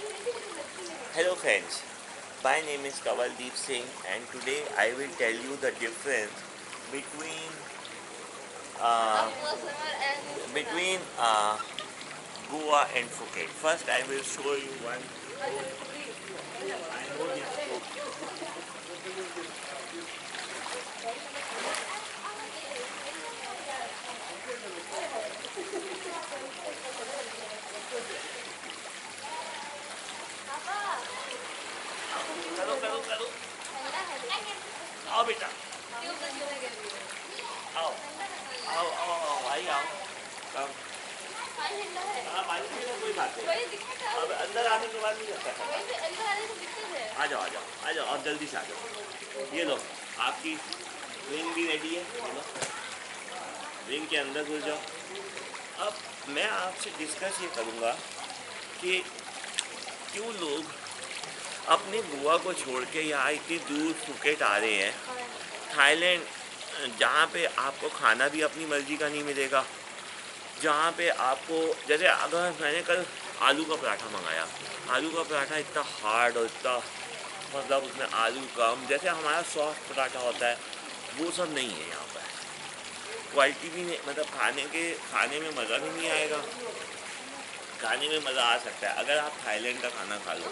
Hello friends, my name is Kavaldeep Singh and today I will tell you the difference between uh, between Goa and Phuket. First I will show you one. I know this. करो करो करो आओ बेटा आओ आओ आओ आओ भाई आओ कम हाँ पानी पीना कोई बात नहीं अब अंदर आने के बाद नहीं लगता आ जाओ आ जाओ आ जाओ और जल्दी से आ जाओ ये लो आपकी रिंग भी रेडी है ये लो रिंग के अंदर घुस जाओ। अब मैं आपसे डिस्कस ये करूँगा कि क्यों लोग अपने गोवा को छोड़ के यहाँ इतनी दूर फुकेट आ रहे हैं, थाईलैंड जहाँ पे आपको खाना भी अपनी मर्ज़ी का नहीं मिलेगा, जहाँ पे आपको जैसे अगर मैंने कल आलू का पराठा मंगाया, आलू का पराठा इतना हार्ड और इतना मतलब उसमें आलू कम, जैसे हमारा सॉफ्ट पराठा होता है वो सब नहीं है यहाँ पर। क्वालिटी भी नहीं, मतलब खाने में मज़ा भी नहीं आएगा। खाने में मज़ा आ सकता है अगर आप थाईलैंड का खाना खा लो,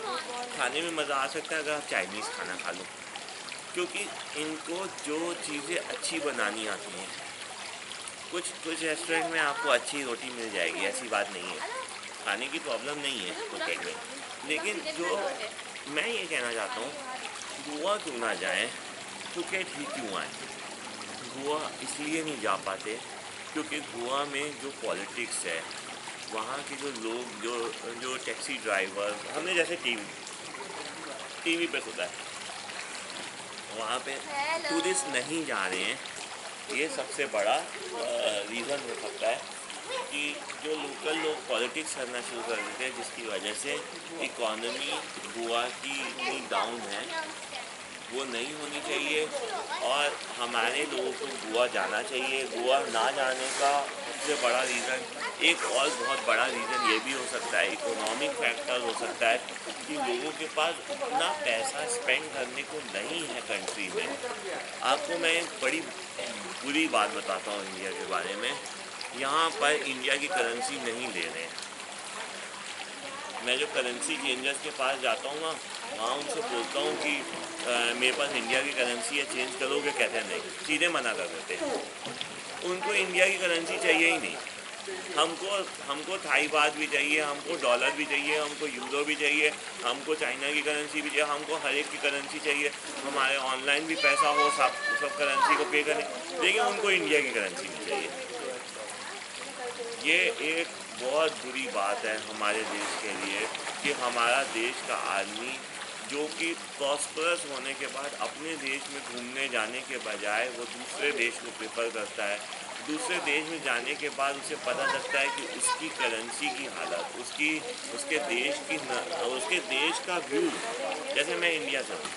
खाने में मज़ा आ सकता है अगर आप चाइनीज़ खाना खा लो, क्योंकि इनको जो चीज़ें अच्छी बनानी आती हैं। कुछ रेस्टोरेंट में आपको अच्छी रोटी मिल जाएगी, ऐसी बात नहीं है, खाने की प्रॉब्लम नहीं है फुकेट में। लेकिन जो मैं ये कहना चाहता हूँ, गोवा क्यों ना जाएँ, फुकेट ही क्यों आए। गोवा इसलिए नहीं जा पाते क्योंकि गोवा में जो पॉलिटिक्स है, वहाँ के जो लोग जो टैक्सी ड्राइवर, हमने जैसे टीवी पे सुना है, वहाँ पे टूरिस्ट नहीं जा रहे हैं। ये सबसे बड़ा रीज़न हो सकता है कि जो लोकल लोग पॉलिटिक्स करना शुरू कर देते हैं, जिसकी वजह से इकॉनमी गोवा की इतनी डाउन है, वो नहीं होनी चाहिए। और हमारे लोगों को गोवा जाना चाहिए। गोवा ना जाने का सबसे बड़ा रीज़न, एक और बहुत बड़ा रीज़न ये भी हो सकता है, इकोनॉमिक फैक्टर हो सकता है कि लोगों के पास उतना पैसा स्पेंड करने को नहीं है कंट्री में। आपको मैं एक बड़ी बुरी बात बताता हूँ इंडिया के बारे में। यहाँ पर इंडिया की करेंसी नहीं ले रहे हैं। मैं जो करेंसी चेंजर्स के पास जाता हूँ ना, वहाँ उनसे बोलता हूँ कि मेरे पास इंडिया की करेंसी है, चेंज करोगे? कहते हैं नहीं, सीधे मना कर देते हैं। उनको इंडिया की करेंसी चाहिए ही नहीं। हमको थाई बात भी चाहिए, हमको डॉलर भी चाहिए, हमको यूरो भी चाहिए, हमको चाइना की करेंसी भी चाहिए, हमको हर एक की करेंसी चाहिए। हमारे ऑनलाइन भी पैसा हो, सब करेंसी को पे करें, लेकिन उनको इंडिया की करेंसी नहीं चाहिए। ये एक बहुत बुरी बात है हमारे देश के लिए कि हमारा देश का आदमी जो कि प्रॉस्परस होने के बाद अपने देश में घूमने जाने के बजाय वो दूसरे देश को प्रेफर करता है। दूसरे देश में जाने के बाद उसे पता लगता है कि उसकी करेंसी की हालत, उसके देश का व्यू। जैसे मैं इंडिया से हूँ,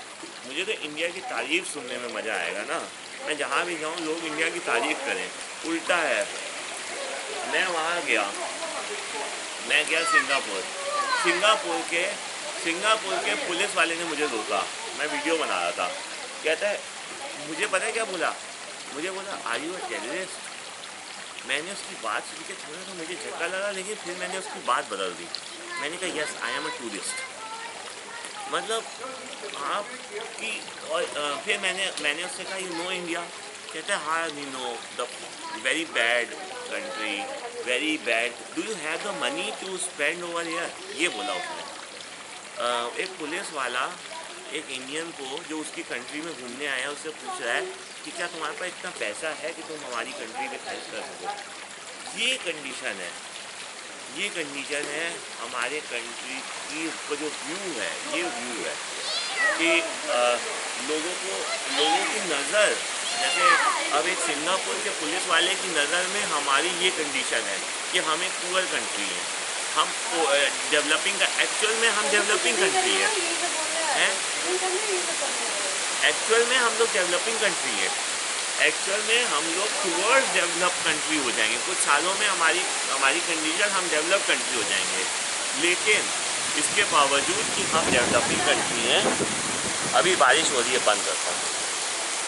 मुझे तो इंडिया की तारीफ़ सुनने में मज़ा आएगा ना। मैं जहाँ भी जाऊँ लोग इंडिया की तारीफ़ करें। उल्टा है, मैं वहाँ गया, सिंगापुर के पुलिस वाले ने मुझे रोका। मैं वीडियो बना रहा था, कहता है, मुझे पता है क्या बोला, मुझे बोला आर यू अ टेररिस्ट। मैंने उसकी बात सुन के थोड़ा सा मुझे झटका लगा, लेकिन फिर मैंने उसकी बात बदल दी। मैंने कहा yes I am a tourist. मतलब आपकी और फिर मैंने उससे कहा यू नो इंडिया। कहता है हाँ we know the very bad country, very bad, do you have the money to spend over here. ये बोला उसने। एक पुलिस वाला एक इंडियन को जो उसकी कंट्री में घूमने आया उससे पूछ रहा है कि क्या तुम्हारे पास इतना पैसा है कि तुम हमारी कंट्री में खर्च कर सको। ये कंडीशन है हमारे कंट्री की। जो व्यू है, ये व्यू है कि लोगों की नज़र, जैसे अब एक सिंगापुर के पुलिस वाले की नज़र में हमारी ये कंडीशन है कि हम एक पुअर कंट्री हैं, हम डेवलपिंग, एक्चुअल में हम डेवलपिंग कंट्री हैं। एक्चुअल में हम लोग डेवलपिंग कंट्री हैं। एक्चुअल में हम लोग टूवर्ड्स डेवलप कंट्री हो जाएंगे। कुछ सालों में हमारी कंडीशन, हम डेवलप कंट्री हो जाएंगे। लेकिन इसके बावजूद कि हम डेवलपिंग कंट्री हैं, अभी बारिश हो रही है बंद रहता है।